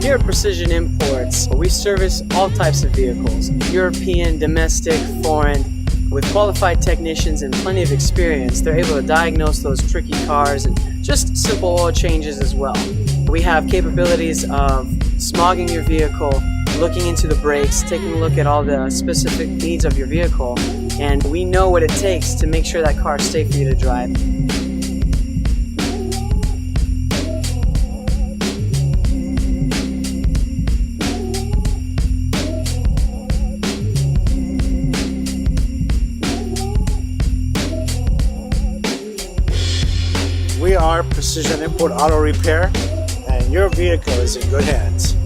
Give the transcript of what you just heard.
Here at Precision Imports, we service all types of vehicles, European, domestic, foreign. With qualified technicians and plenty of experience, they're able to diagnose those tricky cars and just simple oil changes as well. We have capabilities of smogging your vehicle, looking into the brakes, taking a look at all the specific needs of your vehicle, and we know what it takes to make sure that car is safe for you to drive. We are Precision Import Auto Repair, and your vehicle is in good hands.